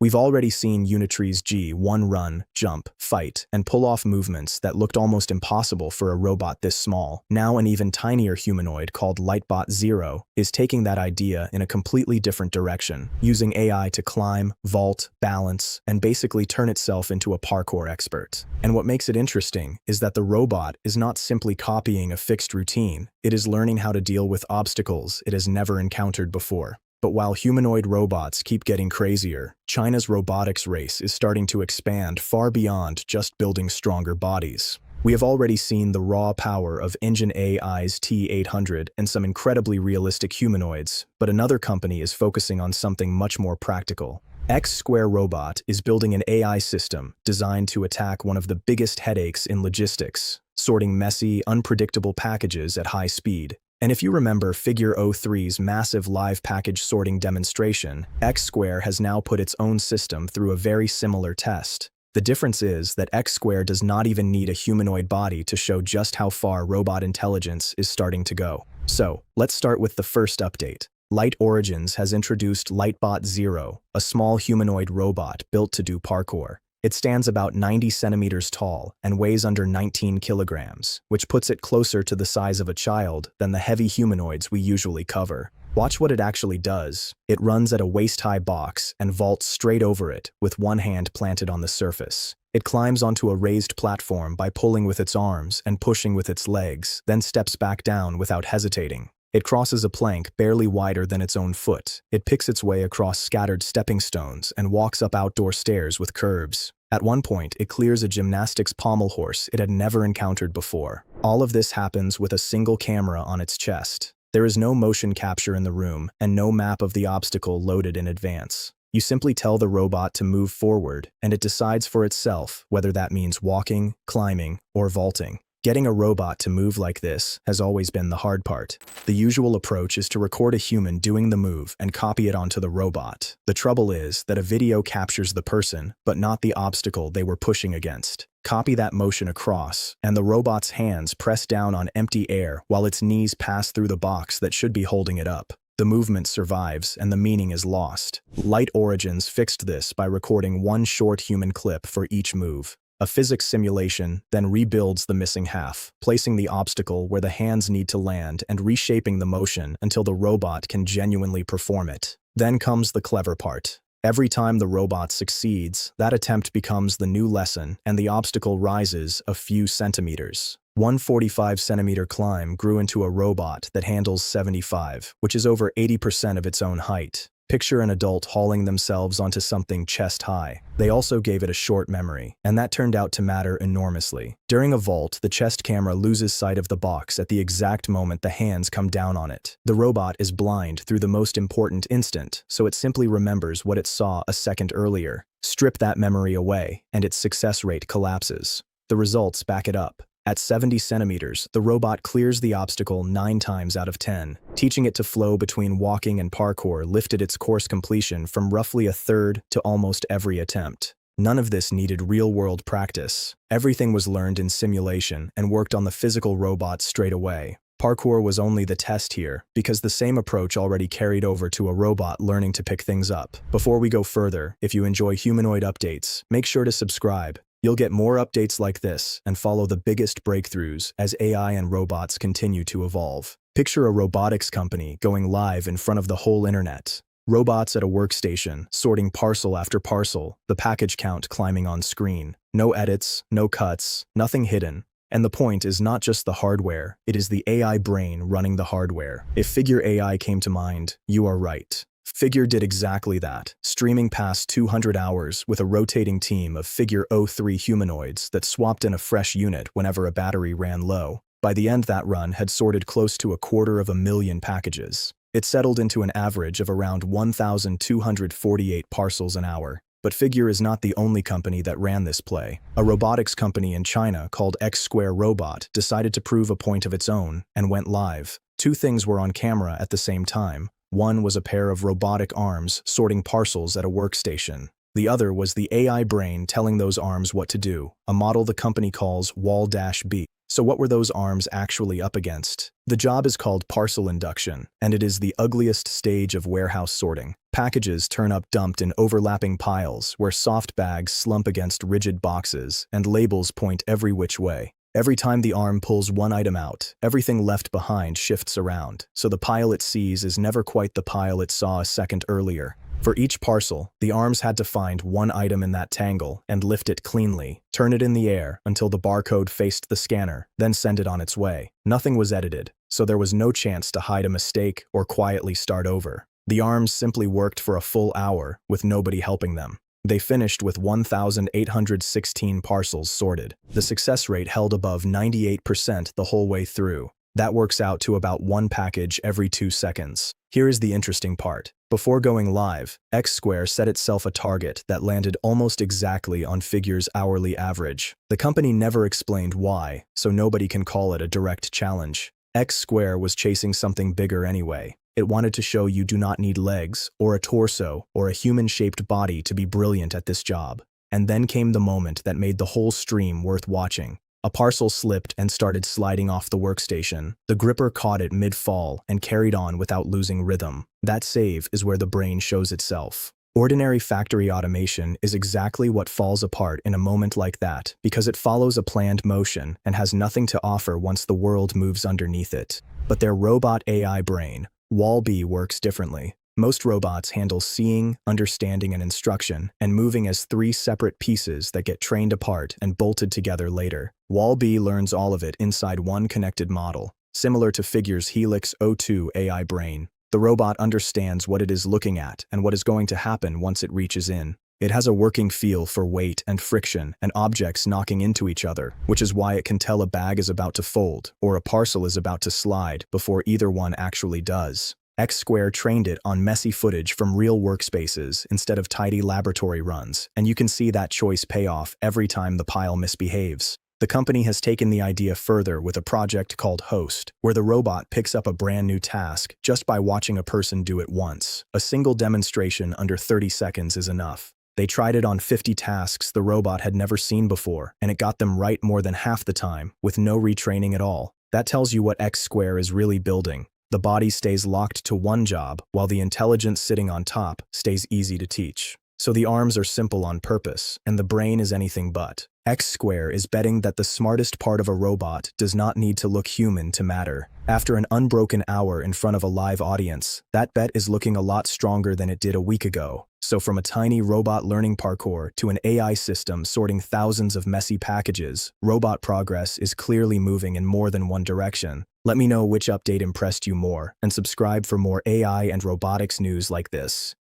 We've already seen Unitree's G1 run, jump, fight, and pull off movements that looked almost impossible for a robot this small. Now an even tinier humanoid called Lightbot 0 is taking that idea in a completely different direction, using AI to climb, vault, balance, and basically turn itself into a parkour expert. And what makes it interesting is that the robot is not simply copying a fixed routine, it is learning how to deal with obstacles it has never encountered before. But while humanoid robots keep getting crazier, China's robotics race is starting to expand far beyond just building stronger bodies. We have already seen the raw power of Engine AI's T800 and some incredibly realistic humanoids, but another company is focusing on something much more practical. X-Square Robot is building an AI system designed to attack one of the biggest headaches in logistics, sorting messy, unpredictable packages at high speed. And if you remember Figure 03's massive live package sorting demonstration, X-Square has now put its own system through a very similar test. The difference is that X-Square does not even need a humanoid body to show just how far robot intelligence is starting to go. So, let's start with the first update. Light Origins has introduced Lightbot 0, a small humanoid robot built to do parkour. It stands about 90 centimeters tall and weighs under 19 kilograms, which puts it closer to the size of a child than the heavy humanoids we usually cover. Watch what it actually does. It runs at a waist-high box and vaults straight over it with one hand planted on the surface. It climbs onto a raised platform by pulling with its arms and pushing with its legs, then steps back down without hesitating. It crosses a plank barely wider than its own foot. It picks its way across scattered stepping stones and walks up outdoor stairs with curbs. At one point, it clears a gymnastics pommel horse it had never encountered before. All of this happens with a single camera on its chest. There is no motion capture in the room and no map of the obstacle loaded in advance. You simply tell the robot to move forward, and it decides for itself whether that means walking, climbing, or vaulting. Getting a robot to move like this has always been the hard part. The usual approach is to record a human doing the move and copy it onto the robot. The trouble is that a video captures the person, but not the obstacle they were pushing against. Copy that motion across, and the robot's hands press down on empty air while its knees pass through the box that should be holding it up. The movement survives, and the meaning is lost. Light Origins fixed this by recording one short human clip for each move. A physics simulation then rebuilds the missing half, placing the obstacle where the hands need to land and reshaping the motion until the robot can genuinely perform it. Then comes the clever part. Every time the robot succeeds, that attempt becomes the new lesson and the obstacle rises a few centimeters. One 45-centimeter climb grew into a robot that handles 75, which is over 80% of its own height. Picture an adult hauling themselves onto something chest-high. They also gave it a short memory, and that turned out to matter enormously. During a vault, the chest camera loses sight of the box at the exact moment the hands come down on it. The robot is blind through the most important instant, so it simply remembers what it saw a second earlier. Strip that memory away, and its success rate collapses. The results back it up. At 70 centimeters, the robot clears the obstacle 9 times out of 10. Teaching it to flow between walking and parkour lifted its course completion from roughly a third to almost every attempt. None of this needed real-world practice. Everything was learned in simulation and worked on the physical robot straight away. Parkour was only the test here, because the same approach already carried over to a robot learning to pick things up. Before we go further, if you enjoy humanoid updates, make sure to subscribe. You'll get more updates like this and follow the biggest breakthroughs as AI and robots continue to evolve. Picture a robotics company going live in front of the whole internet. Robots at a workstation, sorting parcel after parcel, the package count climbing on screen. No edits, no cuts, nothing hidden. And the point is not just the hardware, it is the AI brain running the hardware. If Figure AI came to mind, you are right. Figure did exactly that, streaming past 200 hours with a rotating team of Figure 03 humanoids that swapped in a fresh unit whenever a battery ran low. By the end, that run had sorted close to 250,000 packages. It settled into an average of around 1,248 parcels an hour. But Figure is not the only company that ran this play. A robotics company in China called X-Square Robot decided to prove a point of its own and went live. 2 things were on camera at the same time. One was a pair of robotic arms sorting parcels at a workstation. The other was the AI brain telling those arms what to do, a model the company calls Wall-B. So what were those arms actually up against? The job is called parcel induction, and it is the ugliest stage of warehouse sorting. packages turn up dumped in overlapping piles where soft bags slump against rigid boxes and labels point every which way. Every time the arm pulls one item out, everything left behind shifts around, so the pile it sees is never quite the pile it saw a second earlier. For each parcel, the arms had to find one item in that tangle and lift it cleanly, turn it in the air until the barcode faced the scanner, then send it on its way. Nothing was edited, so there was no chance to hide a mistake or quietly start over. The arms simply worked for a full hour with nobody helping them. They finished with 1,816 parcels sorted. The success rate held above 98% the whole way through. That works out to about one package every 2 seconds. Here is the interesting part. Before going live, X Square set itself a target that landed almost exactly on Figure's hourly average. The company never explained why, so nobody can call it a direct challenge. X Square was chasing something bigger anyway. It wanted to show you do not need legs, or a torso, or a human-shaped body to be brilliant at this job. And then came the moment that made the whole stream worth watching. A parcel slipped and started sliding off the workstation. The gripper caught it mid-fall and carried on without losing rhythm. That save is where the brain shows itself. Ordinary factory automation is exactly what falls apart in a moment like that because it follows a planned motion and has nothing to offer once the world moves underneath it. But their robot AI brain, Wall-B, works differently. Most robots handle seeing, understanding, and instruction, and moving as 3 separate pieces that get trained apart and bolted together later. Wall-B learns all of it inside one connected model, similar to Figure's Helix O2 AI brain. The robot understands what it is looking at and what is going to happen once it reaches in. It has a working feel for weight and friction and objects knocking into each other, which is why it can tell a bag is about to fold or a parcel is about to slide before either one actually does. X Square trained it on messy footage from real workspaces instead of tidy laboratory runs, and you can see that choice pay off every time the pile misbehaves. The company has taken the idea further with a project called Host, where the robot picks up a brand new task just by watching a person do it once. A single demonstration under 30 seconds is enough. They tried it on 50 tasks the robot had never seen before, and it got them right more than half the time, with no retraining at all. That tells you what X Square is really building. The body stays locked to one job, while the intelligence sitting on top stays easy to teach. So the arms are simple on purpose, and the brain is anything but. X Square is betting that the smartest part of a robot does not need to look human to matter. After an unbroken hour in front of a live audience, that bet is looking a lot stronger than it did a week ago. So from a tiny robot learning parkour to an AI system sorting thousands of messy packages, robot progress is clearly moving in more than one direction. Let me know which update impressed you more, and subscribe for more AI and robotics news like this.